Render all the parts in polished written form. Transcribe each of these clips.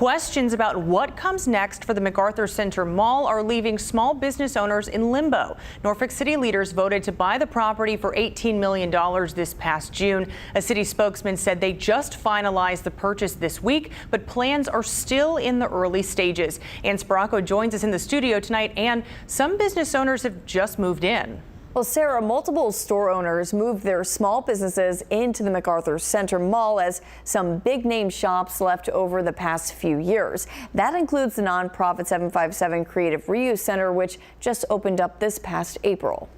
Questions about what comes next for the MacArthur Center Mall are leaving small business owners in limbo. Norfolk city leaders voted to buy the property for $18 million this past June. A city spokesman said they just finalized the purchase this week, but plans are still in the early stages. Ann Sparacco joins us in the studio tonight, and some business owners have just moved in. Well, Sarah, multiple store owners moved their small businesses into the MacArthur Center Mall as some big name shops left over the past few years. That includes the nonprofit 757 Creative Reuse Center, which just opened up this past April.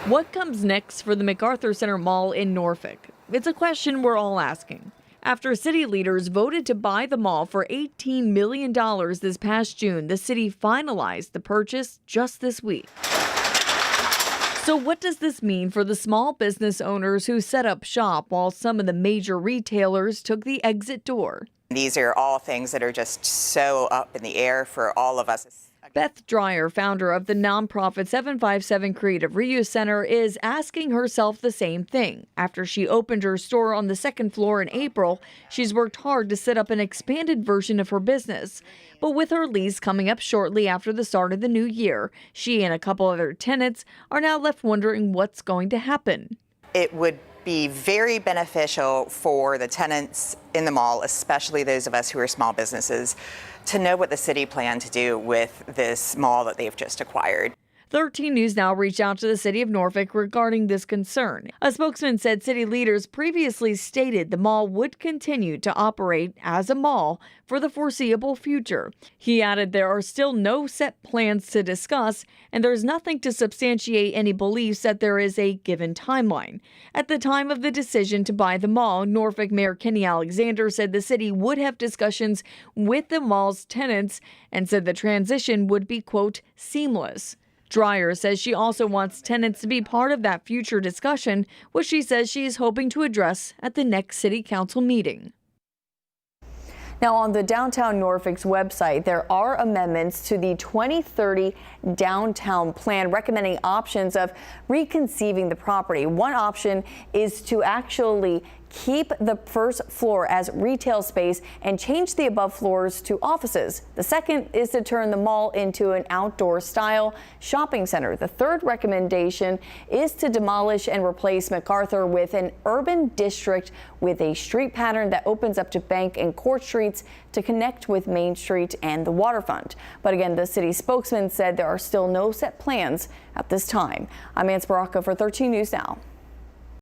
What comes next for the MacArthur Center Mall in Norfolk? It's a question we're all asking. After city leaders voted to buy the mall for $18 million this past June, the city finalized the purchase just this week. So what does this mean for the small business owners who set up shop while some of the major retailers took the exit door? These are all things that are just so up in the air for all of us. Beth Dreyer, founder of the nonprofit 757 Creative Reuse Center, is asking herself the same thing. After she opened her store on the second floor in April, she's worked hard to set up an expanded version of her business. But with her lease coming up shortly after the start of the new year, she and a couple other tenants are now left wondering what's going to happen. It would be very beneficial for the tenants in the mall, especially those of us who are small businesses, to know what the city planned to do with this mall that they've just acquired. 13 News Now reached out to the city of Norfolk regarding this concern. A spokesman said city leaders previously stated the mall would continue to operate as a mall for the foreseeable future. He added there are still no set plans to discuss, and there's nothing to substantiate any beliefs that there is a given timeline. At the time of the decision to buy the mall, Norfolk Mayor Kenny Alexander said the city would have discussions with the mall's tenants and said the transition would be, quote, seamless. Dreyer says she also wants tenants to be part of that future discussion, which she says she is hoping to address at the next city council meeting. Now, on the Downtown Norfolk's website, there are amendments to the 2030 downtown plan recommending options of reconceiving the property. One option is to actually keep the first floor as retail space and change the above floors to offices. The second is to turn the mall into an outdoor style shopping center. The third recommendation is to demolish and replace MacArthur with an urban district with a street pattern that opens up to Bank and Court Streets to connect with Main Street and the waterfront. But again, the city spokesman said there are still no set plans at this time. I'm Ann Sparacco for 13 News Now.